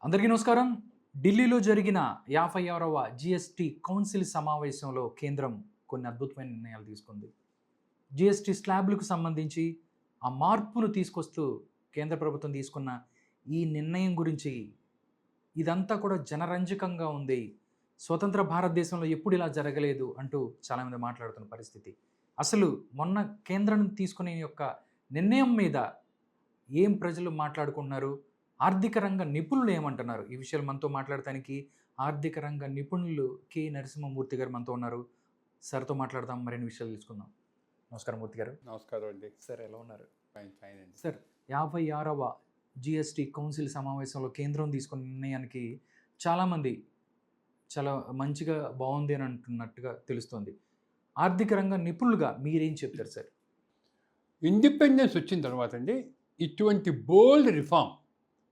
అందరికీ నమస్కారం. ఢిల్లీలో జరిగిన 56వ జీఎస్టీ కౌన్సిల్ సమావేశంలో కేంద్రం కొన్ని అద్భుతమైన నిర్ణయాలు తీసుకుంది. జీఎస్టీ స్లాబ్‌లకు సంబంధించి ఆ మార్పును తీసుకొస్తూ కేంద్ర ప్రభుత్వం తీసుకున్న ఈ నిర్ణయం గురించి ఇదంతా కూడా జనరంజకంగా ఉంది. స్వతంత్ర భారతదేశంలో ఎప్పుడు ఇలా జరగలేదు అంటూ చాలామంది మాట్లాడుతున్న పరిస్థితి. అసలు మొన్న కేంద్రం తీసుకునే యొక్క నిర్ణయం మీద ఏం ప్రజలు మాట్లాడుకుంటున్నారు? ఆర్థిక రంగ నిపుణులు ఏమంటున్నారు? ఈ విషయాలు మనతో మాట్లాడటానికి ఆర్థిక రంగ నిపుణులు కె. నరసింహమూర్తి గారు మనతో ఉన్నారు. సార్‌తో మాట్లాడదాం, మరిన్ని విషయాలు తెలుసుకుందాం. నమస్కారం మూర్తి గారు. నమస్కారం అండి. సార్ ఎలా ఉన్నారు? ఫైన్ అండి. సార్ 56వ జీఎస్టీ కౌన్సిల్ సమావేశంలో కేంద్రం తీసుకున్న నిర్ణయానికి చాలామంది చాలా మంచిగా బాగుంది అని అంటున్నట్టుగా తెలుస్తోంది. ఆర్థిక రంగ నిపుణులుగా మీరేం చెప్తారు సార్? ఇండిపెండెన్స్ వచ్చిన తర్వాత అండి ఇటువంటి బోల్డ్ రిఫార్మ్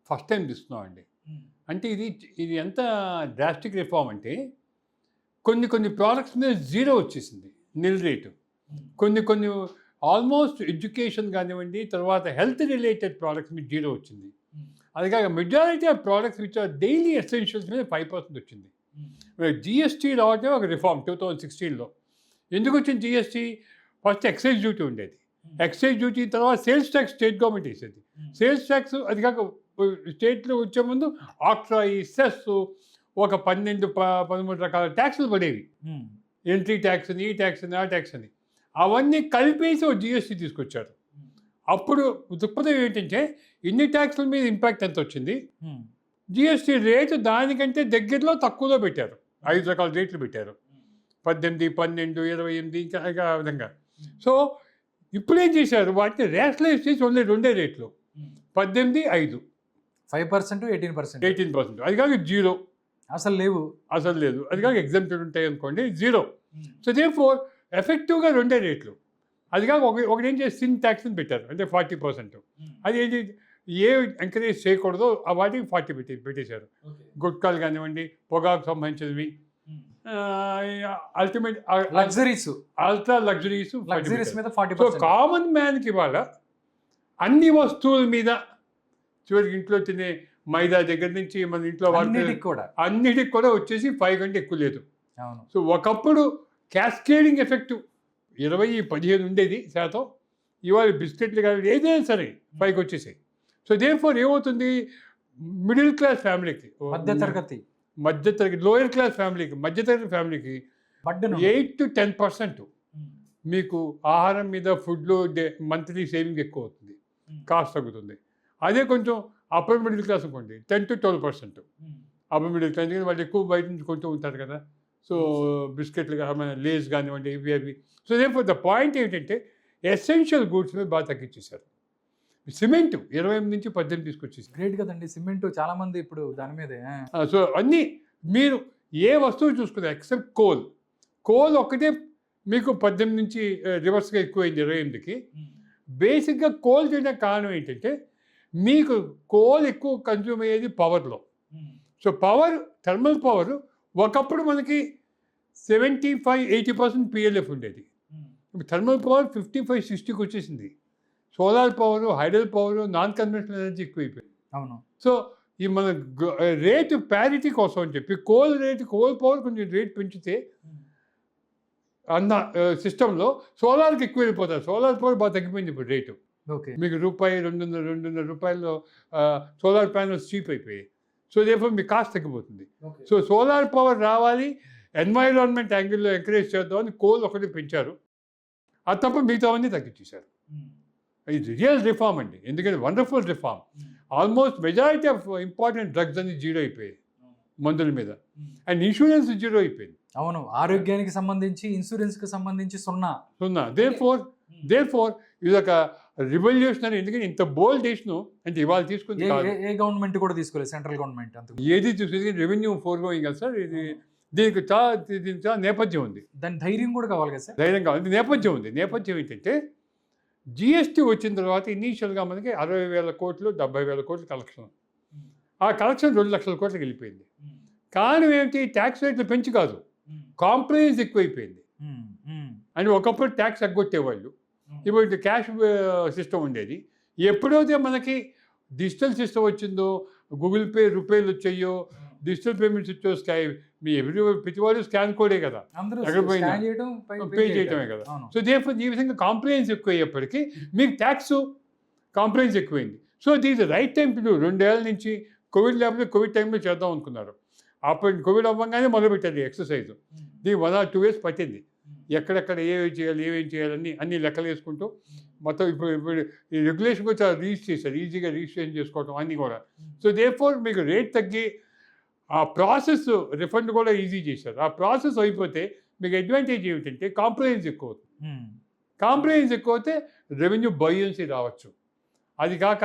ఫస్ట్ టైం తీసుకున్నామండి. అంటే ఇది ఎంత డ్రాస్టిక్ రిఫార్మ్ అంటే కొన్ని ప్రోడక్ట్స్ మీద జీరో వచ్చేసింది, నిల్ రేటు. కొన్ని ఆల్మోస్ట్ ఎడ్యుకేషన్ కానివ్వండి, తర్వాత హెల్త్ రిలేటెడ్ ప్రోడక్ట్స్ మీద జీరో వచ్చింది. అది కాక majority of products which are daily essentials మీద 5% వచ్చింది. జిఎస్టీ రావటం ఒక రిఫార్మ్ 2016లో. ఎందుకు వచ్చింది జిఎస్టీ? ఫస్ట్ ఎక్సైజ్ డ్యూటీ ఉండేది. ఎక్సైజ్ డ్యూటీ తర్వాత సేల్స్ ట్యాక్స్ స్టేట్ గవర్నమెంట్ వేసేది. సేల్స్ ట్యాక్స్ అది కాక స్టేట్లో వచ్చే ముందు ఆక్ట్రాయి, సెస్, ఒక 12-13 రకాల ట్యాక్సులు పడేవి. ఎంట్రీ ట్యాక్స్ అని, ఈ ట్యాక్స్ అని, ఆ ట్యాక్స్ అని, అవన్నీ కలిపేసి ఒక జిఎస్టీ తీసుకొచ్చారు. అప్పుడు దృక్పథం ఏంటంటే ఇన్ని ట్యాక్సుల మీద ఇంపాక్ట్ ఎంత వచ్చింది, జిఎస్టీ రేటు దానికంటే దగ్గరలో తక్కువలో పెట్టారు. 5 రకాల రేట్లు పెట్టారు, 18, 12, 28 ఇంకా ఆ విధంగా. సో ఇప్పుడేం చేశారు, వాటిని రేషనలైజ్ చేసి ఓన్లీ 2 రేట్లు, 18, 5, 5%, 18%. 18%. అది కాక జీరో, అసలు లేవు, అసలు లేదు. అది కాక ఎగ్జామ్టెడ్ ఉంటాయి అనుకోండి, జీరో. సో దేర్ఫోర్ ఎఫెక్టివ్గా 2 రేట్లు. అది కాక ఒకటి ఏం చేసి సిన్ ట్యాక్స్ అని పెట్టారు, అంటే 40%. అది ఏంటి, ఏ ఎంకరేజ్ చేయకూడదో ఆ వాటికి 40 పెట్టేశారు. గుట్కాలు కానివ్వండి, పొగాకు సంబంధించినవి, అల్టిమేట్ లగ్జరీస్, అల్ట్రా లగ్జరీస్ మీద సో 40%. కామన్ మ్యాన్కి ఇవాళ అన్ని వస్తువుల మీద, చివరికి ఇంట్లో తినే మైదా దగ్గర నుంచి మన ఇంట్లో అన్నిటికి కూడా వచ్చేసి 5 కంటే ఎక్కువ లేదు. అవును. సో ఒకప్పుడు క్యాస్కేడింగ్ ఎఫెక్ట్ 20-15 ఉండేది శాతం, ఇవాళ బిస్కెట్లు కానీ ఏదైనా సరే 5కి వచ్చేసాయి. సో దేర్ఫోర్ ఏమవుతుంది, మిడిల్ క్లాస్ ఫ్యామిలీకి, మధ్యతరగతి లోయర్ క్లాస్ ఫ్యామిలీకి, మధ్యతరగతి ఫ్యామిలీకి 8-10% మీకు ఆహారం మీద, ఫుడ్లో మంత్లీ సేవింగ్ ఎక్కువ అవుతుంది, కాస్ట్ తగ్గుతుంది. అదే కొంచెం అప్పర్ మిడిల్ క్లాస్ అనుకోండి 10-12% అప్పర్ మిడిల్ క్లాస్, ఎందుకంటే వాళ్ళు ఎక్కువ బయట నుంచి కొంటూ ఉంటారు కదా. సో బిస్కెట్లు కానీ, లేస్ కానివ్వండి, ఇవి అవి. సో దేర్ఫోర్ ద పాయింట్ ఏంటంటే ఎసెన్షియల్ గూడ్స్ మీద బాగా తగ్గించేశారు. సిమెంట్ 28 నుంచి 18 తీసుకొచ్చేసి. గ్రేట్ కదండి సిమెంట్, చాలా మంది ఇప్పుడు దాని మీదే. సో అన్నీ మీరు ఏ వస్తువు చూసుకున్నారు ఎక్సెప్ట్ కోల్ ఒక్కటే మీకు 18 నుంచి రివర్స్గా ఎక్కువైంది 28కి. బేసిక్గా కోల్ చేయడానికి కారణం ఏంటంటే మీకు కోల్ ఎక్కువ కన్జ్యూమ్ అయ్యేది పవర్లో. సో థర్మల్ పవర్ ఒకప్పుడు మనకి 75-80% పిఎల్ఎఫ్ ఉండేది. థర్మల్ పవర్ 55-60కి వచ్చేసింది. Solar power, hydel power, non conventional energy ఎక్కువైపోయింది. అవును. సో ఈ మన రేటు ప్యారిటీ కోసం అని చెప్పి కోల్ పవర్ కొంచెం రేట్ పెంచితే అన్న సిస్టంలో సోలార్కి ఎక్కువ వెళ్ళిపోతారు. సోలార్ పవర్ బాగా తగ్గిపోయింది ఇప్పుడు రేటు. ఓకే. మీకు ₹2.5-2.5 సోలార్ ప్యానల్స్ చీప్ అయిపోయాయి. సో దేర్ఫోర్ మీ కాస్ట్ తగ్గిపోతుంది. సో సోలార్ పవర్ రావాలి, ఎన్వైరాన్మెంట్ యాంగిల్లో ఎంకరేజ్ చేద్దామని కోల్ ఒకటి పెంచారు, అది తప్ప మిగతావన్నీ తగ్గించేశారు. ఇది రియల్ రిఫార్మ్ అండి, ఎందుకంటే wonderful reform. Almost majority of important drugs అన్ని జీరో అయిపోయాయి మందుల మీద, అండ్ ఇన్సూరెన్స్ జీరో అయిపోయింది. అవును, ఆరోగ్యానికి సంబంధించి, ఇన్సూరెన్స్కి సంబంధించి సున్నా. దేర్ఫోర్ ఇది ఒక రివల్యూషనరీ. ఎందుకంటే ఇంత బోల్డ్ డెసిషన్ అంటే ఇవాళ తీసుకుంది ఏ గవర్నమెంట్ కూడా తీసుకోలేదు, సెంట్రల్ గవర్నమెంట్ అంత ఏది చూసి రెవెన్యూ ఫోర్గోయింగ్ కదా సార్. దీనికి చాలా నేపథ్యం ఉంది, దాని ధైర్యం కూడా కావాలి కదా సార్. ధైర్యం కావాలి, నేపథ్యం ఉంది. నేపథ్యం ఏంటంటే జిఎస్టీ వచ్చిన తర్వాత ఇనీషియల్గా మనకి 60,000 కోట్లు 70,000 కోట్లు కలెక్షన్. ఆ కలెక్షన్ 2 లక్షల కోట్లకి వెళ్ళిపోయింది. కారణం ఏమిటి, ట్యాక్స్ రేట్లు పెంచి కాదు, కాంప్రమైజ్ ఎక్కువైపోయింది. అని ఒకప్పుడు ట్యాక్స్ ఎగ్గొట్టేవాళ్ళు, ఇప్పుడు క్యాష్ సిస్టమ్ ఉండేది. ఎప్పుడైతే మనకి డిజిటల్ సిస్టమ్ వచ్చిందో, గూగుల్ పే రూపేలు వచ్చాయో, డిజిటల్ పేమెంట్స్ వచ్చో, మీ ప్రతివాడు స్కాన్ కోడే కదా, అందరూ ఎక్కడ పోయినా స్కాన్ చేయడం, పే చేయటమే కదా. అవును. సో దేర్ఫోర్ ఈ విధంగా కాంప్లయన్స్ ఎక్కువ అయ్యేప్పటికీ మీకు ట్యాక్స్ కాంప్లయన్స్ ఎక్కువైంది. So these right time to do. 2 ఏళ్ల నుంచి కోవిడ్ లేకపోతే కోవిడ్ టైంలో చేద్దాం అనుకున్నారు. అప్పుడు కోవిడ్ అవ్వగానే మొదలుపెట్టారు ఎక్సర్సైజ్. దీనికి 1 or 2 years పట్టింది. ఎక్కడెక్కడ ఏమేమి చేయాలి, ఏమేమి చేయాలని అన్ని లెక్కలు వేసుకుంటూ మొత్తం ఇప్పుడు ఈ రెగ్యులేషన్ కూడా చాలా రిలీజ్ చేశారు, ఈజీగా రిజిస్ట్రేషన్ చేసుకోవటం అన్నీ కూడా. సో దేర్ఫోర్ మీకు రేట్ తగ్గి ఆ ప్రాసెస్ రిఫండ్ కూడా ఈజీ చేశారు. ఆ ప్రాసెస్ అయిపోతే మీకు అడ్వాంటేజ్ ఏమిటంటే కాంప్లయన్స్ ఎక్కువ అవుతుంది. కాంప్లయన్స్ ఎక్కువ అయితే రెవెన్యూ బయోన్సీ రావచ్చు. అది కాక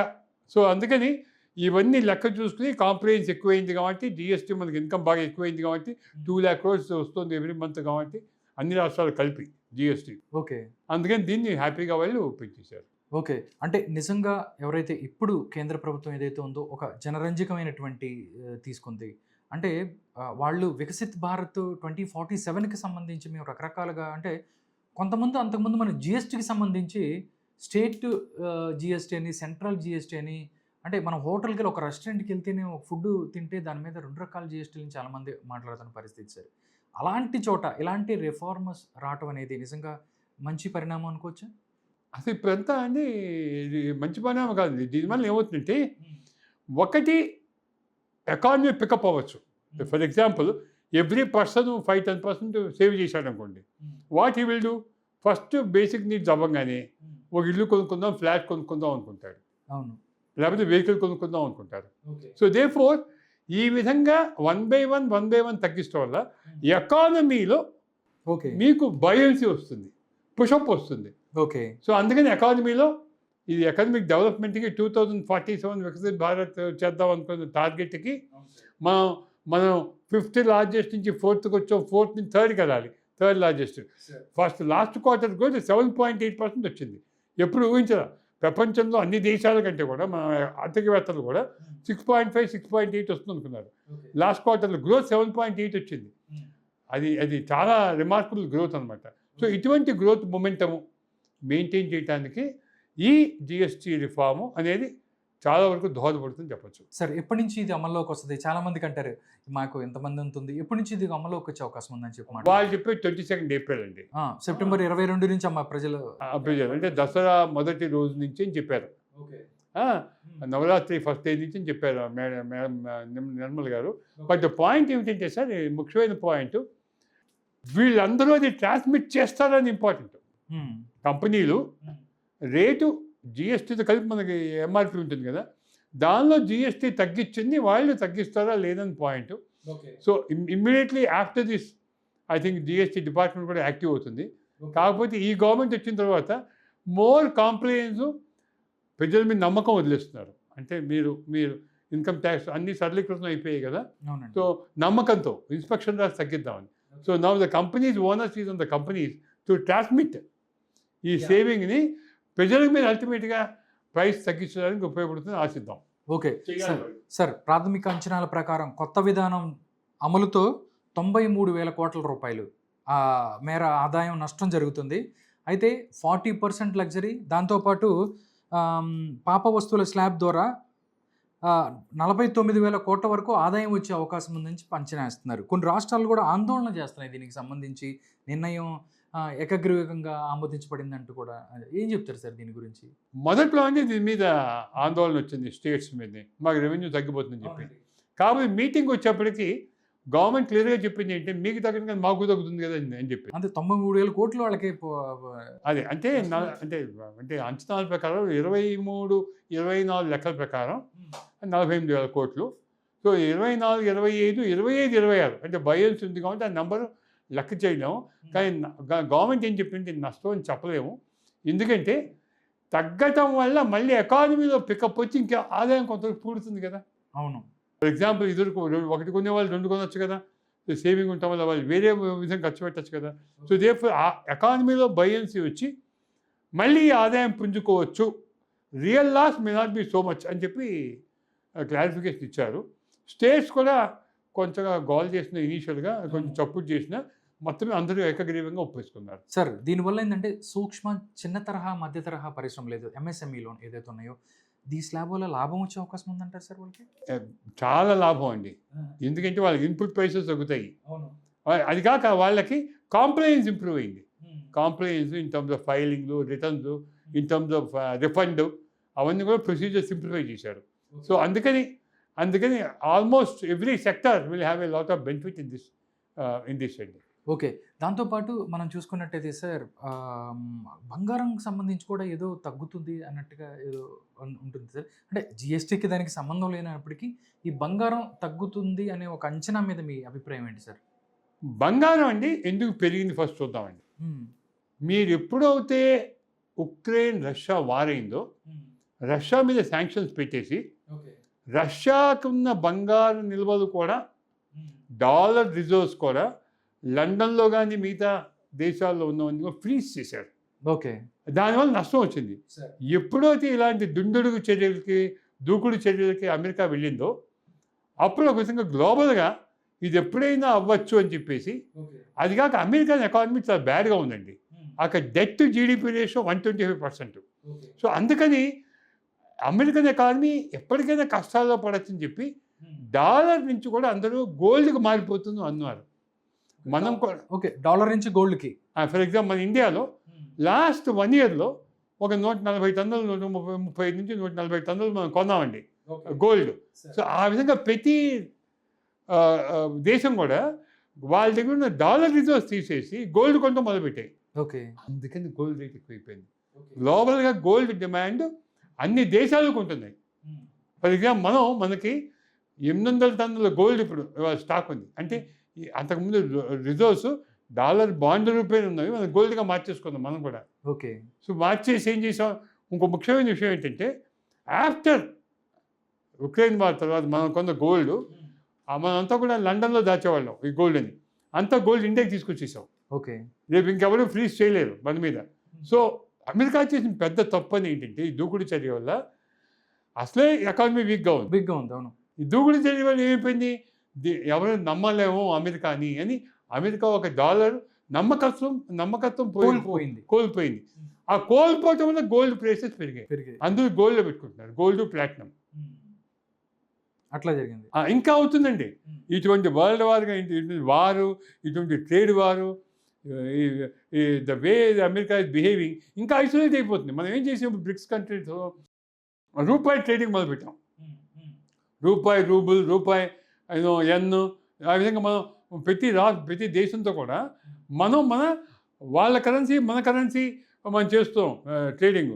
సో అందుకని ఇవన్నీ లెక్క చూసుకుని కాంప్లయన్స్ ఎక్కువైంది కాబట్టి, జిఎస్టీ మనకి ఇన్కమ్ బాగా ఎక్కువైంది కాబట్టి 2 lakh crores వస్తుంది ఎవ్రీ మంత్ కాబట్టి అన్ని రాష్ట్రాలు కలిపి జిఎస్టీ. ఓకే. అందుకని దీన్ని హ్యాపీగా వాళ్ళు పెంచేశారు. ఓకే. అంటే నిజంగా ఎవరైతే ఇప్పుడు కేంద్ర ప్రభుత్వం ఏదైతే ఉందో ఒక జనరంజకమైనటువంటి తీసుకుంది. అంటే వాళ్ళు వికసిత్ భారత్ 2047కి సంబంధించి మేము రకరకాలుగా అంటే కొంతమంది అంతకుముందు మన జిఎస్టీకి సంబంధించి స్టేట్ జిఎస్టీ అని, సెంట్రల్ జిఎస్టీ అని, అంటే మనం హోటల్కి వెళ్ళి ఒక రెస్టారెంట్కి వెళ్తేనే ఒక ఫుడ్ తింటే దాని మీద 2 రకాల జిఎస్టీలను చాలామంది మాట్లాడుతున్న పరిస్థితి సార్. అలాంటి చోట ఇలాంటి రిఫార్మర్స్ రావటం అనేది నిజంగా మంచి పరిణామం అనుకోవచ్చా? అసలు ఇప్పుడంతా అండి ఇది మంచి పరిణామం కాదండి. దీనివల్ల ఏమవుతుందంటే ఒకటి ఎకానమీ పికప్ అవ్వచ్చు. For example every person 5-10% save చేశాడు అనుకోండి. What he will do? First basic needs అవ్వగానే ఒక ఇల్లు కొనుక్కుందాం, ఫ్లాట్ కొనుక్కుందాం అనుకుంటాడు. అవును. లేకపోతే వెహికల్ కొనుక్కుందాం అనుకుంటారు. సో దేర్ఫోర్ ఈ విధంగా 1 by 1 తగ్గించడం వల్ల ఎకానమీలో ఓకే మీకు బయోన్సీ వస్తుంది, పుషప్ వస్తుంది. ఓకే. సో అందుకని ఎకానమీలో ఇది ఎకనామిక్ డెవలప్మెంట్కి 2047 వికసిత్ భారత్ చేద్దాం అనుకున్న టార్గెట్కి మనం 5th largest నుంచి 4th వచ్చాం, 4th నుంచి 3rd వెళ్ళాలి, 3rd largest. లాస్ట్ క్వార్టర్ కూడా 7.8% వచ్చింది. ఎప్పుడు ఊహించరా ప్రపంచంలో అన్ని దేశాల కంటే కూడా మన ఆర్థికవేత్తలు కూడా 6.5, 6.8 వస్తుంది అనుకున్నారు. లాస్ట్ క్వార్టర్లో గ్రోత్ 7.8 వచ్చింది. అది చాలా రిమార్కబుల్ గ్రోత్ అనమాట. సో ఇటువంటి గ్రోత్ మొమెంటము మెయింటైన్ చేయడానికి ఈ జిఎస్టీ రిఫార్మ్ అనేది చాలా వరకు దోహదపడుతుంది చెప్పచ్చు. సార్ ఎప్పటి నుంచి ఇది అమల్లోకి వస్తుంది? చాలా మందికి అంటారు మాకు ఎంతమంది ఉంటుంది, ఎప్పటి నుంచి ఇది అమల్లోకి వచ్చే అవకాశం ఉందని చెప్పి వాళ్ళు చెప్పే 22nd April అండి. సెప్టెంబర్ 22 నుంచి అమ్మ ప్రజలు అంటే దసరా మొదటి రోజు నుంచి అని చెప్పారు. నవరాత్రి ఫస్ట్ డే నుంచి అని చెప్పారు మేడం నిర్మల్ గారు. బట్ పాయింట్ ఏమిటంటే సార్, ముఖ్యమైన పాయింట్ వీళ్ళందరూ అది ట్రాన్స్మిట్ చేస్తారని ఇంపార్టెంట్. కంపెనీలు రేటు జిఎస్టీతో కలిపి మనకి ఎంఆర్పి ఉంటుంది కదా, దానిలో జిఎస్టీ తగ్గించింది వాళ్ళు తగ్గిస్తారా లేదని point. So immediately after this I think GST department కూడా యాక్టివ్ అవుతుంది. కాకపోతే ఈ గవర్నమెంట్ వచ్చిన తర్వాత మోర్ కాంప్లయన్స్ ప్రజల మీద నమ్మకం వదిలేస్తున్నారు. అంటే మీరు ఇన్కమ్ ట్యాక్స్ అన్ని సరళీకృతం అయిపోయాయి కదా, సో నమ్మకంతో ఇన్స్పెక్షన్ రాసి తగ్గిద్దామని. So now the companies owners is on the companies to transmit ఈ సేవింగ్ని ప్రజల మీద అల్టిమేట్గా ప్రైస్ తగ్గించడానికి ఉపయోగపడుతుంది ఆశిద్దాం. ఓకే సార్, ప్రాథమిక అంచనాల ప్రకారం కొత్త విధానం అమలుతో 93,000 కోట్ల రూపాయలు మేర ఆదాయం నష్టం జరుగుతుంది. అయితే 40% లగ్జరీ, దాంతోపాటు పాప వస్తువుల స్లాబ్ ద్వారా 49,000 కోట్ల వరకు ఆదాయం వచ్చే అవకాశం ఉందని అంచనా వేస్తున్నారు. కొన్ని రాష్ట్రాలు కూడా ఆందోళన చేస్తున్నాయి దీనికి సంబంధించి. నిర్ణయం ఏకగ్రీవంగా ఆమోదించబడిందంటూ కూడా. ఏం చెప్తారు సార్ దీని గురించి? మొదట్లో అంటే దీని మీద ఆందోళన వచ్చింది స్టేట్స్ మీద, మాకు రెవెన్యూ తగ్గిపోతుందని చెప్పి. కాబట్టి మీటింగ్ వచ్చేప్పటికి గవర్నమెంట్ క్లియర్గా చెప్పింది ఏంటంటే మీకు తగ్గడం మాకు తగ్గుతుంది కదా అని చెప్పి. అంటే 93,000 కోట్లు వాళ్ళకి అదే అంటే అంచనాల ప్రకారం 23-24 లెక్కల ప్రకారం 48,000 కోట్లు. సో 24, 25, 26 అంటే బయోన్స్ ఉంది కాబట్టి ఆ నెంబరు లెక్క చేయలేము. కానీ గవర్నమెంట్ ఏం చెప్పింది నష్టం అని చెప్పలేము. ఎందుకంటే తగ్గటం వల్ల మళ్ళీ ఎకానమీలో పికప్ వచ్చి ఇంకా ఆదాయం కొంత పూడుతుంది కదా. అవును. ఫర్ ఎగ్జాంపుల్ ఒకటి కొనే వాళ్ళు 2 కొనవచ్చు కదా. సేవింగ్ ఉండటం వల్ల వాళ్ళు వేరే విధంగా ఖర్చు పెట్టచ్చు కదా. సో దేర్ఫోర్ ఆ ఎకానమీలో బయోన్సీ వచ్చి మళ్ళీ ఆదాయం పుంజుకోవచ్చు. Real loss may not be so much అని చెప్పి క్లారిఫికేషన్ ఇచ్చారు. స్టేట్స్ కూడా కొంచెం గోల్ చేసిన, ఇనీషియల్గా కొంచెం సపోర్ట్ చేసిన, మొత్తం అందరూ ఏకగ్రీవంగా ఒప్పేసుకున్నారు. సార్ దీనివల్ల ఏంటంటే సూక్ష్మ చిన్న తరహా మధ్య తరహా పరిశ్రమలు ఎంఎస్ఎంఈలో ఏదైతే ఉన్నాయో ఈ స్లాబ్ వల్ల లాభం వచ్చే అవకాశం ఉందంటారు సార్ వాళ్ళకి? చాలా లాభం అండి. ఎందుకంటే వాళ్ళకి ఇన్పుట్ ప్రైసెస్ తగ్గుతాయి. అవును. అది కాక వాళ్ళకి కాంప్లయన్స్ ఇంప్రూవ్ అయింది. కాంప్లయన్స్ ఇన్ టర్మ్స్ ఆఫ్ ఫైలింగ్లు, returns, in terms of refund అవన్నీ కూడా ప్రొసీజర్ సింప్లిఫై చేశారు. సో అందుకని almost every sector will have a lot of benefit in this అండి. ఓకే. దాంతోపాటు మనం చూసుకున్నట్టయితే సార్ బంగారంకి సంబంధించి కూడా ఏదో తగ్గుతుంది అన్నట్టుగా ఏదో ఉంటుంది సార్. అంటే జిఎస్టీకి దానికి సంబంధం లేనప్పటికీ ఈ బంగారం తగ్గుతుంది అనే ఒక అంచనా మీద మీ అభిప్రాయం ఏంటి సార్? బంగారం అండి ఎందుకు పెరిగింది ఫస్ట్ చూద్దామండి. మీరు ఎప్పుడైతే ఉక్రెయిన్ రష్యా వార్ అయిందో రష్యా మీద శాంక్షన్స్ పెట్టేసి రష్యాకున్న బంగారు నిల్వలు కూడా డాలర్ రిజర్వ్స్ కూడా లండన్లో కానీ మిగతా దేశాల్లో ఉన్నవన్నీ ఫ్రీజ్ చేశారు. ఓకే. దానివల్ల నష్టం వచ్చింది. ఎప్పుడైతే ఇలాంటి దుందుడుగు చర్యలకి దూకుడు చర్యలకి అమెరికా వెళ్ళిందో అప్పుడు ఒక విధంగా గ్లోబల్గా ఇది ఎప్పుడైనా అవ్వచ్చు అని చెప్పేసి, అది కాక అమెరికన్ ఎకానమీ చాలా బ్యాడ్గా ఉందండి. అక్కడ debt to GDP ratio 125%. So అందుకని అమెరికన్ ఎకానమీ ఎప్పటికైనా కష్టాల్లో పడచ్చని చెప్పి డాలర్ నుంచి కూడా అందరూ గోల్డ్కి మారిపోతుంది అన్నారు. మనం కూడా ఓకే డాలర్ నుంచి గోల్డ్కి. ఫర్ ఎగ్జాంపుల్ మన ఇండియాలో లాస్ట్ 1 yearలో ఒక 140 టన్నులు 135 నుంచి 140 టన్నులు మనం కొన్నామండి గోల్డ్. సో ఆ విధంగా ప్రతి దేశం కూడా వాళ్ళ దగ్గర ఉన్న డాలర్ రిజర్వ్స్ తీసేసి గోల్డ్ కొంత మొదలుపెట్టాయి. ఓకే. అందుకని గోల్డ్ రేట్ ఎక్కువైపోయింది. గ్లోబల్గా గోల్డ్ డిమాండ్ అన్ని దేశాలకు ఉంటున్నాయి. ఫర్ ఎగ్జాంపుల్ మనకి 800 టన్నుల గోల్డ్ ఇప్పుడు స్టాక్ ఉంది. అంటే అంతకుముందు రిజర్వ్స్ డాలర్ బాండ్ రూపాయలు ఉన్నవి మనం గోల్డ్గా మార్చేసుకుందాం మనం కూడా. ఓకే. సో మార్చేసి ఏం చేసాం, ఇంకో ముఖ్యమైన విషయం ఏంటంటే ఆఫ్టర్ ఉక్రెయిన్ వార్ తర్వాత మనం కొన్న గోల్డ్ మనంతా కూడా లండన్లో దాచేవాళ్ళం ఈ గోల్డ్ని. అంతా గోల్డ్ ఇండియాకి తీసుకొచ్చేసాం. ఓకే. రేపు ఇంకెవరు ఫ్రీజ్ చేయలేరు మన మీద. సో అమెరికా చేసిన పెద్ద తప్పు అని ఏంటంటే ఈ దూకుడు చర్య వల్ల అసలే ఎకానమీ వీక్గా ఉంది. అవును. ఈ దూకుడు చర్య వల్ల ఏమైపోయింది, ఎవరు నమ్మలేము అమెరికాని అని అమెరికా ఒక డాలర్ నమ్మకత్వం కోల్పోయింది. ఆ కోల్పోవటం వల్ల గోల్డ్ ప్రైసెస్ పెరిగాయి. అందరూ గోల్డ్లో పెట్టుకుంటున్నారు, గోల్డ్ ప్లాటినం. అట్లా జరిగింది. ఇంకా అవుతుందండి. ఇటువంటి వరల్డ్ వార్గా వారు, ఇటువంటి ట్రేడ్ వారు, the way America is behaving ఇంకా ఐసోలేట్ అయిపోతుంది. మనం ఏం చేసాం, బ్రిక్స్ కంట్రీస్లో రూపాయి ట్రేడింగ్ మొదలుపెట్టాం. రూపాయి, రూబుల్, రూపాయి, ఎన్, ఆ విధంగా మనం ప్రతి దేశంతో కూడా వాళ్ళ కరెన్సీ మన కరెన్సీ మనం చేస్తాం ట్రేడింగ్.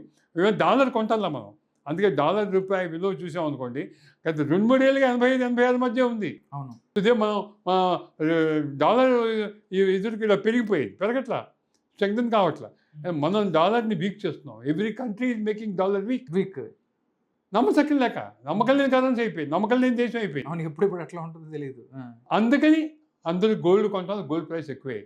డాలర్ కొంటాం మనం. అందుకే డాలర్ రూపాయి విలువ చూసాం అనుకోండి, గత 2-3 ఏళ్ళుగా 85-86 మధ్య ఉంది. అవును. ఇదే మనం డాలర్ ఎదురుకి ఇలా పెరగట్లా, స్ట్రెంగ్తన్ కావట్లా. మనం డాలర్ని వీక్ చేస్తున్నాం. Every country is making dollar week. నమ్మకం లేని కరెన్సీ అయిపోయింది, నమ్మకం లేని దేశం అయిపోయింది. అవును. ఇప్పుడు ఎట్లా ఉంటుందో తెలియదు. అందుకని అందరూ గోల్డ్ కొంటారు. గోల్డ్ ప్రైస్ ఎక్కువే.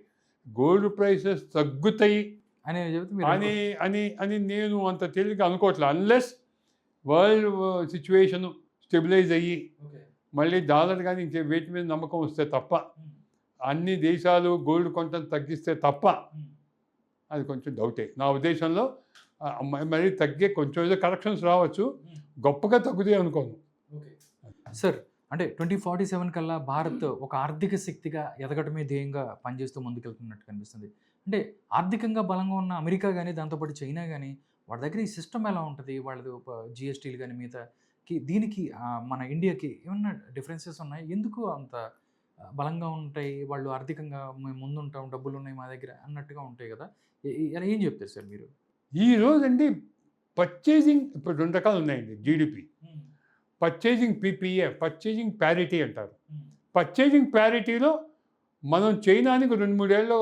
గోల్డ్ ప్రైసెస్ తగ్గుతాయి అని నేను అంత తేలిగ్గా అనుకోవట్లేదు. అన్లెస్ వరల్డ్ సిచ్యువేషను స్టెబిలైజ్ అయ్యి మళ్ళీ డాలర్ కానీ ఇంకే వేటి మీద నమ్మకం వస్తే తప్ప, అన్ని దేశాలు గోల్డ్ కొంచెం తగ్గిస్తే తప్ప అది కొంచెం డౌటే నా ఉద్దేశంలో. మరి తగ్గే కొంచెం ఏదో కరెక్షన్స్ రావచ్చు, గొప్పగా తగ్గుతాయి అనుకోను. సార్ అంటే 2047 కల్లా భారత్ ఒక ఆర్థిక శక్తిగా ఎదగటమే ధ్యేయంగా పనిచేస్తూ ముందుకెళ్తున్నట్టు కనిపిస్తుంది. అంటే ఆర్థికంగా బలంగా ఉన్న అమెరికా కానీ, దాంతోపాటు చైనా కానీ, వాళ్ళ దగ్గర ఈ సిస్టమ్ ఎలా ఉంటుంది, వాళ్ళది జిఎస్టీలు కానీ మిగతాకి దీనికి మన ఇండియాకి ఏమన్నా డిఫరెన్సెస్ ఉన్నాయి? ఎందుకు అంత బలంగా ఉంటాయి వాళ్ళు? ఆర్థికంగా మేము ముందుంటాం, డబ్బులు ఉన్నాయి మా దగ్గర అన్నట్టుగా ఉంటాయి కదా. ఏం చెప్తారు సార్ మీరు? ఈరోజు అండి పర్చేజింగ్ ఇప్పుడు 2 రకాలు ఉన్నాయండి. GDP, purchasing PPA, purchasing parity అంటారు. పర్చేజింగ్ ప్యారిటీలో మనం చైనాని 2-3 ఏళ్ళు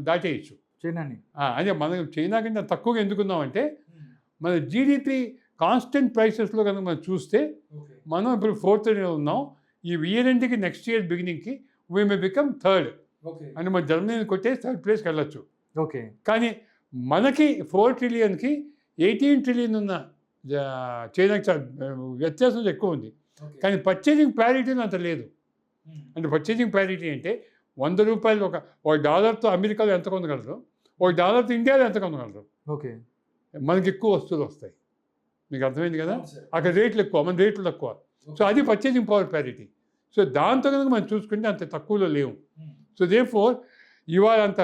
దాటేయచ్చు. చైనాని అదే మనం చైనా కింద తక్కువగా ఎందుకున్నామంటే మన జీడిపి కాన్స్టెంట్ ప్రైసెస్లో కనుక మనం చూస్తే మనం ఇప్పుడు 4th ఉన్నాం. ఈ ఇయర్ ఎండ్కి నెక్స్ట్ ఇయర్ బిగినింగ్కి వీ మే బికమ్ 3rd. అంటే మన జర్మనీని కొట్టే 3rd ప్లేస్కి వెళ్ళచ్చు. ఓకే. కానీ మనకి 4 ట్రిలియన్కి 18 ట్రిలియన్ ఉన్న చైనాకి వ్యత్యాసం ఎక్కువ ఉంది. కానీ పర్చేజింగ్ ప్యారిటీని అంత లేదు. అంటే పర్చేజింగ్ ప్యారిటీ అంటే 100 రూపాయలు ఒక డాలర్తో అమెరికాలో ఎంత కొనగలరు, ఒక డాలర్తో ఇండియాలో ఎంత కొనగలరు. ఓకే. మనకి ఎక్కువ వస్తువులు వస్తాయి. మీకు అర్థమైంది కదా. అక్కడ రేట్లు ఎక్కువ, మన రేట్లు తక్కువ. సో అది పర్చేసింగ్ పవర్ ప్యారిటీ. సో దాంతో కనుక మనం చూసుకుంటే అంత తక్కువలో లేవు. సో దేర్ఫోర్ ఇవాళ అంత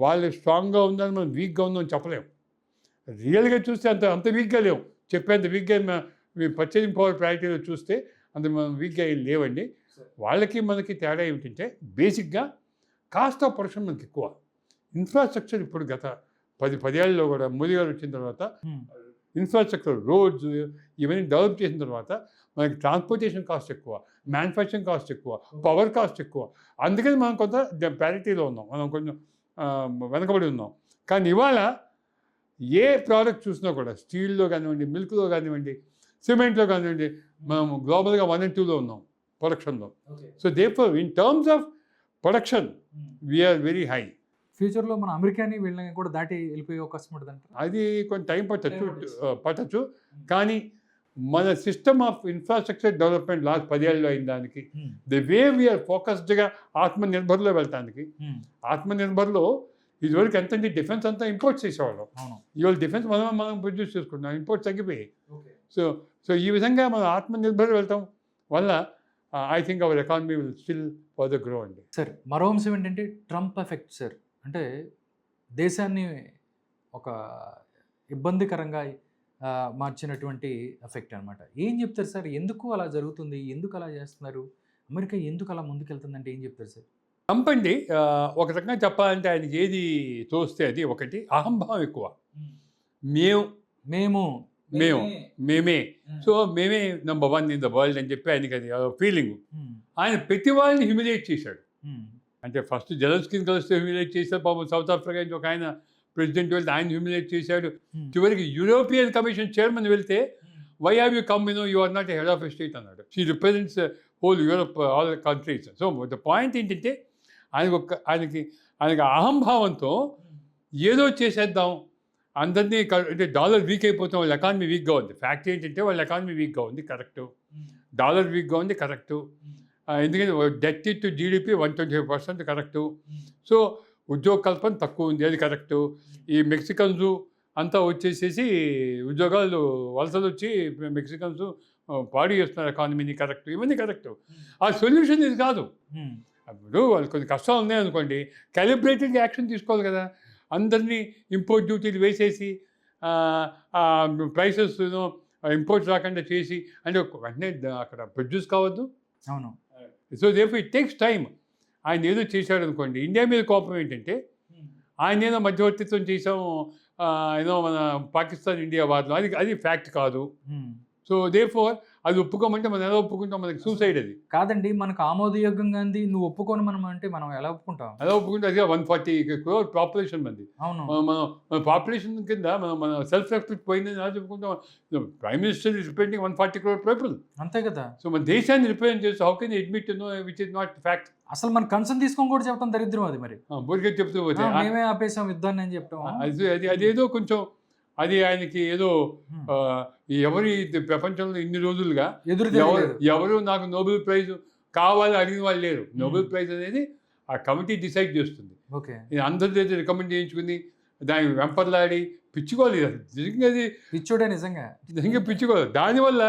వాళ్ళు స్ట్రాంగ్గా ఉందని మనం వీక్గా ఉందని చెప్పలేము. రియల్గా చూస్తే అంత వీక్గా లేవు. చెప్పేంత వీక్గా మీ పర్చేసింగ్ పవర్ ప్యారిటీలో చూస్తే అంత మనం వీక్గా ఏం లేవండి. వాళ్ళకి మనకి తేడా ఏమిటంటే బేసిక్గా కాస్ట్ ఆఫ్ ప్రొడక్షన్ మనకి ఎక్కువ. ఇన్ఫ్రాస్ట్రక్చర్ ఇప్పుడు గత 10 ఏళ్ళలో కూడా మోదీ గారు వచ్చిన తర్వాత ఇన్ఫ్రాస్ట్రక్చర్, రోడ్స్ ఇవన్నీ డెవలప్ చేసిన తర్వాత మనకి ట్రాన్స్పోర్టేషన్ కాస్ట్ ఎక్కువ, మ్యానుఫ్యాక్చరింగ్ కాస్ట్ ఎక్కువ, పవర్ కాస్ట్ ఎక్కువ. అందుకని మనం కొంత ప్యారిటీలో ఉన్నాం, మనం కొంచెం వెనకబడి ఉన్నాం. కానీ ఇవాళ ఏ ప్రోడక్ట్ చూసినా కూడా స్టీల్లో కానివ్వండి, మిల్క్లో కానివ్వండి, సిమెంట్లో కానివ్వండి, మనం గ్లోబల్గా 1 and 2లో ఉన్నాం ప్రొడక్షన్లో. So therefore in terms of production we are very high. ఫ్యూచర్లో మన అమెరికాని వీళ్ళని కూడా దాటి వెళ్ళిపోయే అవకాశం ఉంటుంది. అది కొంచెం టైం పట్టచ్చు. కానీ మన system of infrastructure development last 10 ఏళ్ళలో అయిన దానికి, ది వే వీఆర్ ఫోకస్డ్గా ఆత్మనిర్భర్లో వెళ్తానికి. ఆత్మనిర్భర్లో ఇదివరకు ఎంతంటే డిఫెన్స్ అంతా ఇంపోర్ట్ చేసేవాళ్ళం. ఇవాళ డిఫెన్స్ మనం ప్రొడ్యూస్ చేసుకుంటున్నాం, ఇంపోర్ట్ తగ్గిపోయాయి. సో ఈ విధంగా మనం ఆత్మనిర్భర్ వెళ్తాం వల్ల I think our economy will still further grow అండి. సార్ మరో అంశం ఏంటంటే ట్రంప్ ఎఫెక్ట్ సార్. అంటే దేశాన్ని ఒక ఇబ్బందికరంగా మార్చినటువంటి ఎఫెక్ట్ అనమాట. ఏం చెప్తారు సార్, ఎందుకు అలా జరుగుతుంది, ఎందుకు అలా చేస్తున్నారు, అమెరికా ఎందుకు అలా ముందుకెళ్తుందంటే ఏం చెప్తారు సార్? ట్రంప్ అండి ఒక రకంగా చెప్పాలంటే ఆయనకి ఏది తోస్తే అది ఒకటి అహంభావం ఎక్కువ. మేమే సో మేమే నెంబర్ 1 ఇన్ ద వరల్డ్ అని చెప్పి ఆయనకి అది ఫీలింగ్. ఆయన ప్రతి వాళ్ళని హ్యూమిలేట్ చేశాడు. అంటే ఫస్ట్ జెలెన్స్కీని కలిస్తే హ్యూమిలేట్ చేశాడు. పాపం సౌత్ ఆఫ్రికా నుంచి ఒక ఆయన ప్రెసిడెంట్ వెళ్తే ఆయన హ్యూమిలేట్ చేశాడు. చివరికి యూరోపియన్ కమిషన్ చైర్మన్ వెళ్తే why have you come you are not head of a state అన్నాడు. She represents whole Europe, all countries. So the point ఏంటంటే ఆయనకి అహంభావంతో ఏదో చేసేద్దాం, అందరినీ అంటే డాలర్ వీక్ అయిపోతాం, వాళ్ళ ఎకానమీ వీక్గా ఉంది. ఫ్యాక్ట్ ఏంటంటే వాళ్ళ ఎకానమీ వీక్గా ఉంది, కరెక్టు. డాలర్ వీక్గా ఉంది, కరెక్టు. ఎందుకంటే debt to GDP 125% correct. So ఉద్యోగ కల్పన తక్కువ ఉంది, అది కరెక్టు. ఈ మెక్సికన్స్ అంతా వచ్చేసేసి ఉద్యోగాలు వలసలు వచ్చి మెక్సికన్స్ పాడు చేస్తున్నారు ఎకానమీని, కరెక్టు. ఇవన్నీ కరెక్టు. ఆ సొల్యూషన్ ఇది కాదు. ఇప్పుడు వాళ్ళు కొన్ని కష్టాలు ఉన్నాయనుకోండి, క్యాలిబ్రేటెడ్ యాక్షన్ తీసుకోవాలి కదా. అందరినీ ఇంపోర్ట్ డ్యూటీలు వేసేసి ప్రైసెస్ ఇంపోర్ట్స్ రాకుండా చేసి అంటే వెంటనే అక్కడ ప్రొడ్యూస్ కావద్దు. అవును. So therefore it takes time. ఆయన ఏదో చేశాడు అనుకోండి, ఇండియా మీద కోపం ఏంటంటే ఆయన ఏదో మధ్యవర్తిత్వం చేసాము ఏదో మన పాకిస్తాన్ ఇండియా వార్లో, అది ఫ్యాక్ట్ కాదు. సో దేర్ఫోర్ అది ఒప్పుకోమంటే మనం ఎలా ఒప్పుకుంటాం, మనకి సూసైడ్ అది కాదండి. మనకు ఆమోదయోగ్యంగా ఉంది, నువ్వు ఒప్పుకోను మనం అంటే మనం ఎలా ఒప్పుకుంటాం? ఎలా ఒప్పుకుంటే అది 140 crore పాపులేషన్ మంది. అవును. మన పాపులేషన్ కింద మన సెల్ఫ్ రెస్పెక్ట్ పోయిందని ఎలా చెప్పుకుంటాం? Prime minister is representing 140 crore people. అంతే కదా. సో మన దేశాన్ని రిప్రజెంట్ చేస్తే how can admit which is not fact. అసలు మన కన్సర్న్ తీసుకొని కూడా చెప్పడం దరిద్రం అది. మరి బోర్గా చెప్తూ పోతే మేమే ఆపేసాం యుద్ధాన్ని అని చెప్తాం. అదేదో కొంచెం అది ఆయనకి ఏదో ఎవరి ప్రపంచంలో ఇన్ని రోజులుగా ఎవరు నాకు నోబెల్ ప్రైజ్ కావాలి అడిగిన వాళ్ళు లేరు. నోబెల్ ప్రైజ్ అనేది ఆ కమిటీ డిసైడ్ చేస్తుంది. అందరి దగ్గర రికమెండ్ చేయించుకుని దాన్ని వెంపర్లాడి పిచ్చుకోలేదు. నిజంగా అది పిచ్చుడే, నిజంగా పిచ్చుకోలేదు. దానివల్ల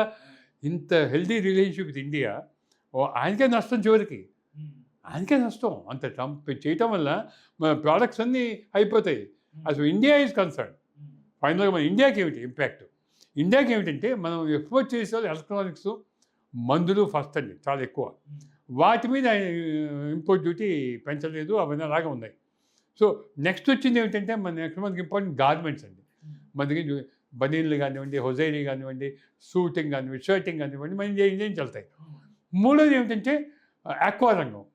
ఇంత హెల్దీ రిలేషన్షిప్ విత్ ఇండియా ఆయనకే నష్టం. చివరికి ఆయనకే నష్టం. అంత ట్రంప్ చేయటం వల్ల మన ప్రోడక్ట్స్ అన్నీ అయిపోతాయి. అసలు ఇండియా ఈజ్ కన్సర్న్. ఫైనల్గా మన ఇండియాకి ఏమిటి ఇంపాక్ట్? ఇండియాకి ఏమిటంటే మనం ఎక్స్పోర్ట్ చేసే ఎలక్ట్రానిక్స్, మందులు ఫస్ట్ అండి చాలా ఎక్కువ. వాటి మీద ఇంపోర్ట్ డ్యూటీ పెంచలేదు, అవన్నీ అలాగే ఉన్నాయి. సో నెక్స్ట్ వచ్చింది ఏమిటంటే మనకి ఇంపార్టెంట్ గార్మెంట్స్ అండి. మన దగ్గర బనీన్లు కానివ్వండి, హొజైరీ కానివ్వండి, సూటింగ్ కానివ్వండి, షర్టింగ్ కానివ్వండి, మన ఇండియన్స్ వెళ్తాయి. మూడోది ఏమిటంటే ఆక్వా రంగం,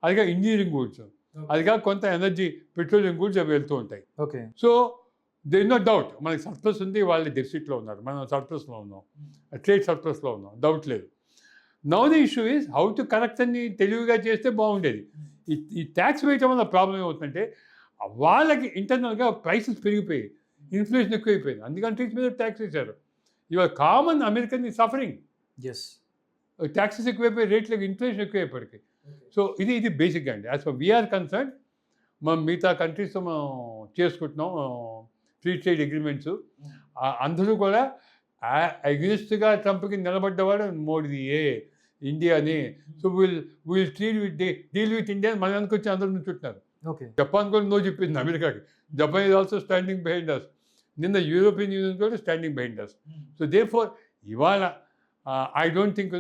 అదిగా ఇంజనీరింగ్ గూడ్స్, అదిగా కొంత ఎనర్జీ, పెట్రోలియం గూడ్స్ అవి వెళ్తూ ఉంటాయి. Okay. So there is no doubt మనకి సర్ప్లస్ ఉంది, వాళ్ళు డెఫిసిట్లో ఉన్నారు, మనం సర్ప్లస్లో ఉన్నాం, ట్రేడ్ సర్ప్లస్లో ఉన్నాం, డౌట్ లేదు. Now the issue is how to correct అని తెలివిగా చేస్తే బాగుండేది. ఈ ట్యాక్స్ వేయటం వల్ల ప్రాబ్లం ఏమవుతుందంటే వాళ్ళకి ఇంటర్నల్గా ప్రైసెస్ పెరిగిపోయాయి, ఇన్ఫ్లేషన్ ఎక్కువైపోయింది, అన్ని కంట్రీస్ మీద ట్యాక్స్ వేశారు. ఇవాళ కామన్ అమెరికన్ ఈ సఫరింగ్. ట్యాక్సెస్ ఎక్కువైపోయి, రేట్లకు ఇన్ఫ్లేషన్ ఎక్కువైపోయి. సో ఇది బేసిక్గా అండి. యాజ్ ఫర్ వీఆర్ కన్సర్న్ మనం మిగతా కంట్రీస్తో మనం చేసుకుంటున్నాం ఫ్రీ ట్రేడ్ అగ్రిమెంట్స్. అందరూ కూడా అగ్నిస్ట్గా ట్రంప్కి నిలబడ్డవాడు మోడీయే ఇండియాని. So will deal with India మన అనుకొచ్చి అందరూ నుంచుంటున్నారు. ఓకే. జపాన్ కూడా నో చెప్పింది అమెరికాకి. Japan is also standing behind us. నిన్న యూరోపియన్ యూనియన్ కూడా standing behind us. So therefore ఇవాళ I don't think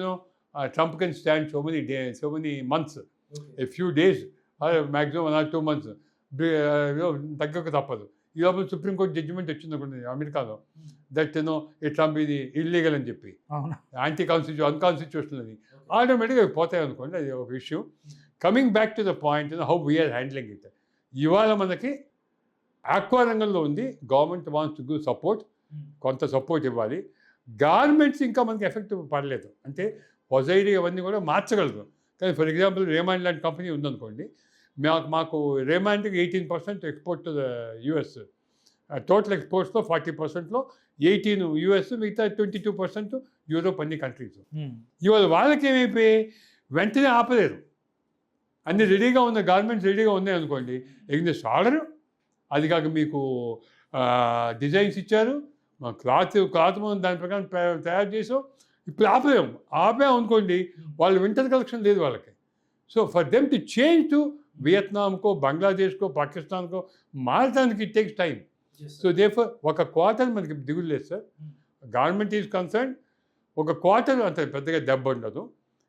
Trump can stand so many months, a few days maximum 1 or 2 months తగ్గక తప్పదు. ఈ లోపల సుప్రీంకోర్టు జడ్జిమెంట్ వచ్చింది అనుకోండి అమెరికాలో, దట్ ఈ ట్రంప్ ఇది ఇల్లీగల్ అని చెప్పి, అన్కాన్స్టిట్యూషనల్ అని ఆటోమేటిక్గా పోతాయి అనుకోండి. అది ఒక విషయం. Coming back to the point how we are handling it. ఇవాళ మనకి ఆక్వా రంగంలో ఉంది, government wants to give support, కొంత సపోర్ట్ ఇవ్వాలి. గార్మెంట్స్ ఇంకా మనకి ఎఫెక్ట్ పడలేదు, అంటే పొజైరీ అవన్నీ కూడా మార్చగలరు. కానీ ఫర్ ఎగ్జాంపుల్ రేమాండ్ లాంటి కంపెనీ ఉందనుకోండి, మాకు రేమాండ్కి 18% export to the US. Total ఎక్స్పోర్ట్స్లో 40%లో 18 యుఎస్, మిగతా 22% యూరోప్, అన్ని కంట్రీస్. ఇవాళ వాళ్ళకి ఏమైపోయి వెంటనే ఆపలేరు. అన్ని రెడీగా ఉన్న గార్మెంట్స్ రెడీగా ఉన్నాయి అనుకోండి, ఎగ్నెస్ట్ ఆర్డర్, అది కాక మీకు డిజైన్స్ ఇచ్చారు, క్లాత్ మనం దాని ప్రకారం తయారు చేసాం, ఇప్పుడు ఆపాం అనుకోండి, వాళ్ళు వింటర్ కలెక్షన్ లేదు వాళ్ళకి. So for them to change to వియత్నాంకో, బంగ్లాదేశ్కో, పాకిస్తాన్కో మారటానికి it takes time. So therefore ఒక క్వార్టర్ మనకి దిగులు లేదు సార్. గవర్నమెంట్ ఈజ్ కన్సర్న్, ఒక క్వార్టర్ అంత పెద్దగా దెబ్బ ఉండదు.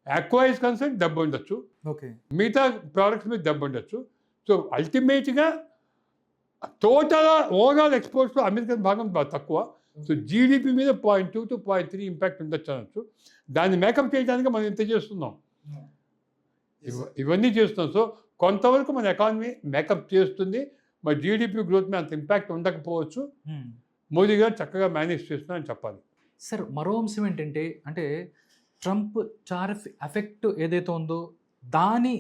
ఆక్వా ఈజ్ కన్సర్న్, దెబ్బ ఉండొచ్చు. ఓకే. మిగతా ప్రోడక్ట్స్ మీద దెబ్బ ఉండొచ్చు. సో అల్టిమేట్గా టోటల్ ఓవరాల్ ఎక్స్పోర్ట్స్లో అమెరికన్ భాగం తక్కువ. సో జీడిపి మీద 0.2 to 0.3 ఇంపాక్ట్ ఉండొచ్చు అనొచ్చు. దాన్ని మేకప్ చేయడానికి మనం ఇంత చేస్తున్నాం, ఇవన్నీ చేస్తున్నాం. సో కొంతవరకు మన ఎకానమీ మేకప్ చేస్తుంది. మరి జీడిపి గ్రోత్ మీద అంత ఇంపాక్ట్ ఉండకపోవచ్చు. మోదీ గారు చక్కగా మేనేజ్ చేస్తున్నారని చెప్పాలి. సార్ మరో అంశం ఏంటంటే, అంటే ట్రంప్ టారిఫ్ ఎఫెక్ట్ ఏదైతే ఉందో దాని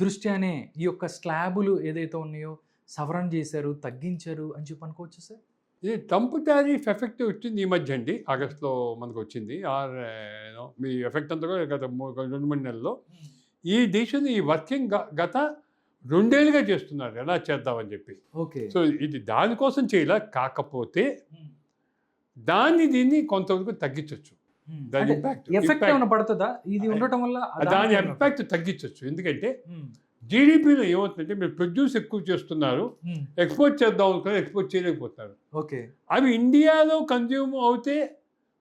దృష్ట్యానే ఈ యొక్క స్లాబులు ఏదైతే ఉన్నాయో సవరణ చేశారు, తగ్గించారు అని చెప్పి అనుకోవచ్చు సార్. ఇది ట్రంప్ టారిఫ్ ఎఫెక్ట్ వచ్చింది ఈ మధ్య అండి, ఆగస్టులో మనకు వచ్చింది. మీ ఎఫెక్ట్ అంతా కూడా గత 2-3 నెలల్లో ఈ దేశం ఈ వర్కింగ్ గత 2 ఏళ్ళుగా చేస్తున్నారు ఎలా చేద్దామని చెప్పి. ఓకే. సో ఇది దానికోసం చేయలే, కాకపోతే దీన్ని కొంతవరకు తగ్గించవచ్చు. దాని ఎఫెక్ట్ ఏమైనా పడుతుందా ఇది ఉండటం వల్ల? దాని ఇంపాక్ట్ తగ్గించవచ్చు. ఎందుకంటే జీడిపిలో ఏమవుతుందంటే మీరు ప్రొడ్యూస్ ఎక్కువ చేస్తున్నారు, ఎక్స్పోర్ట్ చేద్దాం అనుకున్నారు, ఎక్స్పోర్ట్ చేయలేకపోతున్నారు. ఓకే. అవి ఇండియాలో కన్జ్యూమ్ అవుతే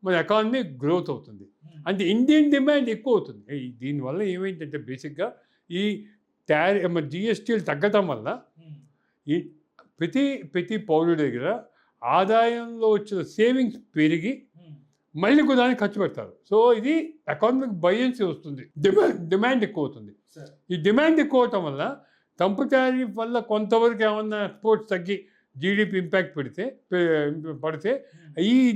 మన ఎకానమీ గ్రోత్ అవుతుంది, అంటే ఇండియన్ డిమాండ్ ఎక్కువ అవుతుంది. దీనివల్ల ఏమైందంటే బేసిక్గా ఈ జిఎస్టీలు తగ్గటం వల్ల ఈ ప్రతి పౌరుడి దగ్గర ఆదాయంలో వచ్చిన సేవింగ్స్ పెరిగి మళ్ళీ దానికి ఖర్చు పెడతారు. సో ఇది ఎకానమిక్ బయన్సీ వస్తుంది, డిమాండ్ ఎక్కువ అవుతుంది. ఈ డిమాండ్ ఎక్కువ అవటం వల్ల ట్రంప్ టారిఫ్ వల్ల కొంతవరకు ఏమన్నా ఎక్స్పోర్ట్స్ తగ్గి జీడిపి ఇంపాక్ట్ పడితే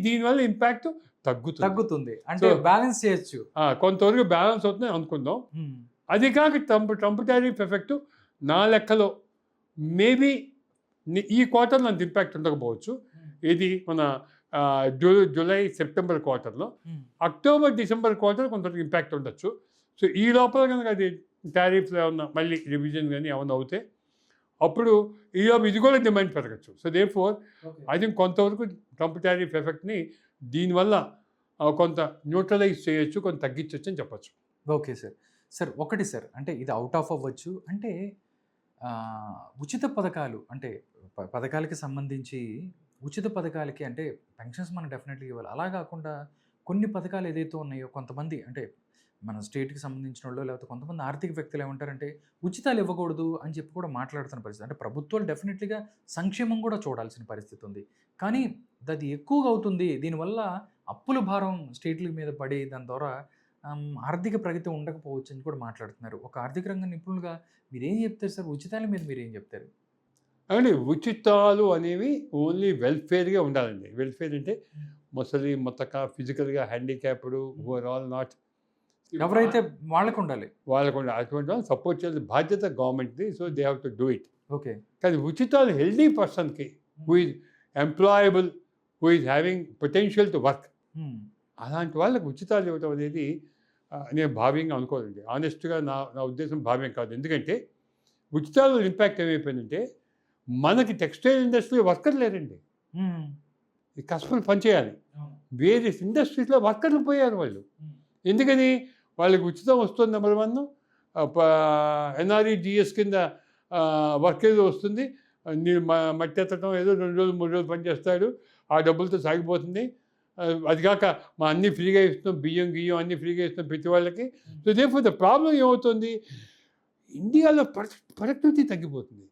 దీనివల్ల ఇంపాక్ట్ తగ్గుతుంది, అంటే బ్యాలెన్స్ చేయొచ్చు, కొంతవరకు బ్యాలెన్స్ అవుతుంది అనుకుందాం. అది కాక ట్రంప్ టారిఫ్ ఎఫెక్ట్ నా లెక్కలో మేబీ ఈ క్వార్టర్లో అంత ఇంపాక్ట్ ఉండకపోవచ్చు. ఇది మన జూలై సెప్టెంబర్ క్వార్టర్లో, అక్టోబర్ డిసెంబర్ క్వార్టర్ కొంత ఇంపాక్ట్ ఉండొచ్చు. సో ఈ లోపల కనుక అది టారిఫ్లు ఏమన్నా మళ్ళీ రివిజన్ కానీ ఏమన్నా అవుతే అప్పుడు ఇది కూడా డిమాండ్ పెరగచ్చు. సో దేర్ఫోర్ ఐ థింక్ కొంతవరకు ట్రంప్ టారిఫ్ ఎఫెక్ట్ని దీనివల్ల కొంత న్యూట్రలైజ్ చేయొచ్చు, కొంత తగ్గించవచ్చు అని చెప్పచ్చు. Okay sir. సార్ ఒకటి సార్, అంటే ఇది అవుట్ ఆఫ్ అవ్వచ్చు, అంటే ఉచిత పథకాలు, అంటే పథకాలకి సంబంధించి ఉచిత పథకాలకి అంటే పెన్షన్స్ మనం డెఫినెట్లీ ఇవ్వాలి. అలా కాకుండా కొన్ని పథకాలు ఏదైతే ఉన్నాయో కొంతమంది అంటే మన స్టేట్కి సంబంధించిన వాళ్ళు లేకపోతే కొంతమంది ఆర్థిక వ్యక్తులు ఏమంటారంటే ఉచితాలు ఇవ్వకూడదు అని చెప్పి కూడా మాట్లాడుతున్న పరిస్థితి. అంటే ప్రభుత్వాలు డెఫినెట్లీగా సంక్షేమం కూడా చూడాల్సిన పరిస్థితి ఉంది, కానీ అది ఎక్కువగా అవుతుంది. దీనివల్ల అప్పుల భారం స్టేట్ల మీద పడి దాని ద్వారా ఆర్థిక ప్రగతి ఉండకపోవచ్చు అని కూడా మాట్లాడుతున్నారు. ఒక ఆర్థిక రంగ నిపుణులుగా మీరేం చెప్తారు సార్? ఉచితాల మీద మీరేం చెప్తారు? అంటే ఉచితాలు అనేవి ఓన్లీ వెల్ఫేర్గా ఉండాలండి. వెల్ఫేర్ అంటే ముసలి, మొత్తక, ఫిజికల్గా handicapped, who are all not, ఎవరైతే వాళ్ళకు ఉండాలి, అటువంటి వాళ్ళు సపోర్ట్ చేయాల్సిన బాధ్యత గవర్నమెంట్ది. So they have to do it. Okay. కానీ ఉచితాలు హెల్దీ పర్సన్కి, who is employable, who is having potential to work, అలాంటి వాళ్ళకి ఉచితాలు ఇవ్వటం అనేది నేను భావ్యంగా అనుకోనండి. ఆనెస్ట్గా నా ఉద్దేశం భావ్యం కాదు. ఎందుకంటే ఉచితాల ఇంపాక్ట్ ఏమైపోయిందంటే మనకి టెక్స్టైల్ ఇండస్ట్రీ వర్కర్ లేరండి, ఈ కస్టమర్ పనిచేయాలి. వేరియస్ ఇండస్ట్రీస్లో వర్కర్లు పోయారు వాళ్ళు. ఎందుకని? వాళ్ళకి ఉచితం వస్తుంది నెంబర్ 1, NREGS కింద వర్క్ ఏదో వస్తుంది, మట్టి ఎత్తడం ఏదో 2 రోజులు 3 రోజులు పనిచేస్తాడు, ఆ డబ్బులతో సాగిపోతుంది. అది కాక మా అన్నీ ఫ్రీగా ఇస్తున్నాం, బియ్యం గియ్యం అన్నీ ఫ్రీగా ఇస్తున్నాం ప్రతి వాళ్ళకి. సో దేర్ఫోర్ ద ప్రాబ్లం ఏమవుతుంది? ఇండియాలో ప్రొడక్టివిటీ తగ్గిపోతుంది.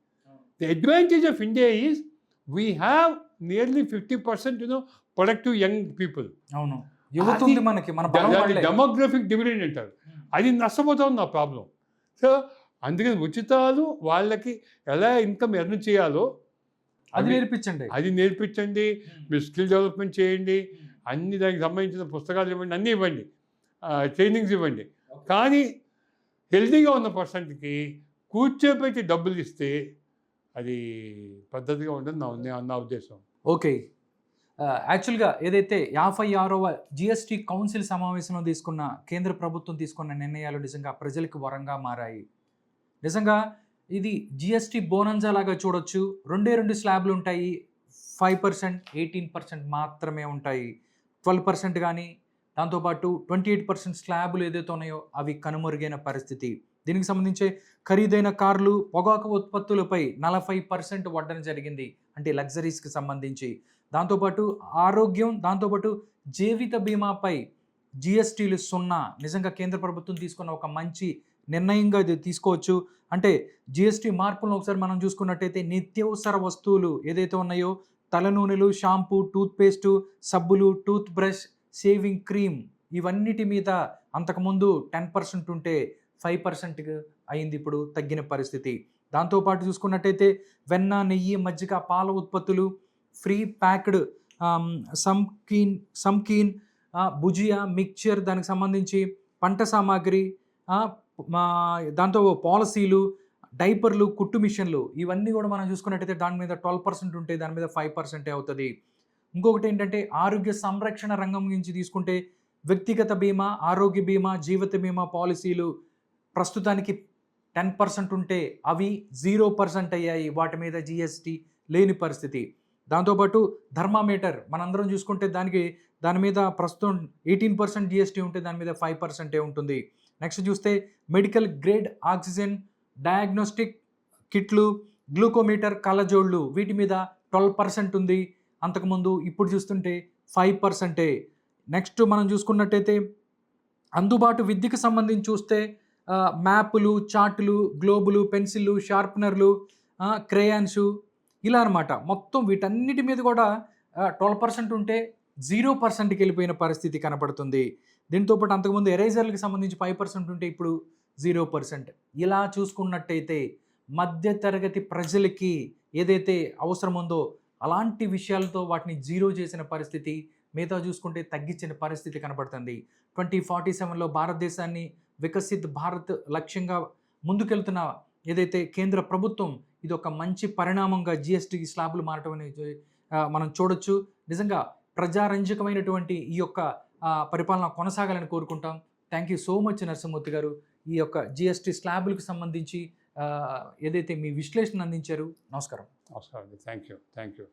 The advantage of India is we have nearly 50% productive young people. అవును, యువత ఉంది మనకి, మన డెమోగ్రఫిక్ డివిడెండ్ అంటారు. అది నష్టపోతాం నా ప్రాబ్లం. సో అందుకని ఉచితాలు వాళ్ళకి ఎలా ఇన్కమ్ ఎర్న్ చేయాలో అది నేర్పించండి. మీరు స్కిల్ డెవలప్మెంట్ చేయండి, అన్ని దానికి సంబంధించిన పుస్తకాలు ఇవ్వండి, అన్నీ ఇవ్వండి, ట్రైనింగ్స్ ఇవ్వండి. కానీ హెల్తీగా ఉన్న పర్సన్కి కూర్చోబెట్టి డబ్బులు ఇస్తే అది పద్ధతిగా ఉండదు నా ఉద్దేశం. ఓకే, యాక్చువల్గా ఏదైతే 56వ GST కౌన్సిల్ సమావేశంలో తీసుకున్న కేంద్ర ప్రభుత్వం తీసుకున్న నిర్ణయాలు నిజంగా ప్రజలకు వరంగా మారాయి. నిజంగా ఇది GST బోనన్జా లాగా చూడొచ్చు. 2 స్లాబ్లు ఉంటాయి, 5%, 18% మాత్రమే ఉంటాయి. 12% కానీ దాంతోపాటు 28% స్లాబులు ఏదైతే ఉన్నాయో అవి కనుమరుగైన పరిస్థితి. దీనికి సంబంధించి ఖరీదైన కార్లు, పొగాకు ఉత్పత్తులపై 40% వడ్డన జరిగింది, అంటే లగ్జరీస్కి సంబంధించి. దాంతోపాటు ఆరోగ్యం, దాంతోపాటు జీవిత బీమాపై GSTలు 0. నిజంగా కేంద్ర ప్రభుత్వం తీసుకున్న ఒక మంచి నిర్ణయంగా ఇది తీసుకోవచ్చు. అంటే GST మార్పులను ఒకసారి మనం చూసుకున్నట్టయితే నిత్యావసర వస్తువులు ఏదైతే ఉన్నాయో, తలనూనెలు, షాంపూ, టూత్పేస్టు, సబ్బులు, టూత్ బ్రష్, షేవింగ్ క్రీమ్, ఇవన్నిటి మీద అంతకుముందు 10% ఉంటే 5% అయింది, ఇప్పుడు తగ్గిన పరిస్థితి. దాంతోపాటు చూసుకున్నట్టయితే వెన్న, నెయ్యి, మజ్జిగ, పాల ఉత్పత్తులు, ఫ్రీ ప్యాక్డ్ సంకీన్, భుజియా, మిక్చర్, దానికి సంబంధించి పంట సామాగ్రి, దాంతో పాలసీలు, డైపర్లు, కుట్టు మిషన్లు, ఇవన్నీ కూడా మనం చూసుకున్నట్టయితే దాని మీద 12% ఉంటే దాని మీద 5% అవుతుంది. ఇంకొకటి ఏంటంటే ఆరోగ్య సంరక్షణ రంగం గురించి తీసుకుంటే వ్యక్తిగత బీమా, ఆరోగ్య బీమా, జీవిత బీమా పాలసీలు ప్రస్తుతానికి 10% ఉంటే అవి 0% అయ్యాయి, వాటి మీద GST లేని పరిస్థితి. దాంతోపాటు థర్మామీటర్ మనందరం చూసుకుంటే దాని మీద ప్రస్తుతం 18% GST ఉంటే దాని మీద 5% ఉంటుంది. నెక్స్ట్ చూస్తే మెడికల్ గ్రేడ్ ఆక్సిజన్, డయాగ్నోస్టిక్ కిట్లు, గ్లూకోమీటర్, కళ్ళజోళ్ళు, వీటి మీద 12% ఉంది అంతకుముందు, ఇప్పుడు చూస్తుంటే 5%. నెక్స్ట్ మనం చూసుకున్నట్టయితే అందుబాటు విద్యకు సంబంధించి చూస్తే మ్యాపులు, చార్టులు, గ్లోబులు, పెన్సిళ్ళు, షార్ప్నర్లు, క్రేయాన్సు, ఇలా అనమాట. మొత్తం వీటన్నిటి మీద కూడా 12% ఉంటే 0%కి వెళ్ళిపోయిన పరిస్థితి కనపడుతుంది. దీంతోపాటు అంతకుముందు ఎరేజర్లకు సంబంధించి 5% ఉంటే ఇప్పుడు 0%. ఇలా చూసుకున్నట్టయితే మధ్యతరగతి ప్రజలకి ఏదైతే అవసరం ఉందో అలాంటి విషయాలతో వాటిని 0 చేసిన పరిస్థితి, మిగతా చూసుకుంటే తగ్గించిన పరిస్థితి కనబడుతుంది. 2047లో భారతదేశాన్ని వికసిత్ భారత్ లక్ష్యంగా ముందుకెళ్తున్న ఏదైతే కేంద్ర ప్రభుత్వం, ఇది ఒక మంచి పరిణామంగా GST స్లాబ్లు మారటం అనేది మనం చూడొచ్చు. నిజంగా ప్రజారంజకమైనటువంటి ఈ యొక్క పరిపాలన కొనసాగాలని కోరుకుంటాం. Thank you so much Narasimhamurthy గారు, ఈ యొక్క GST స్లాబులకు సంబంధించి ఏదైతే మీ విశ్లేషణ అందించారు. నమస్కారం. Thank you.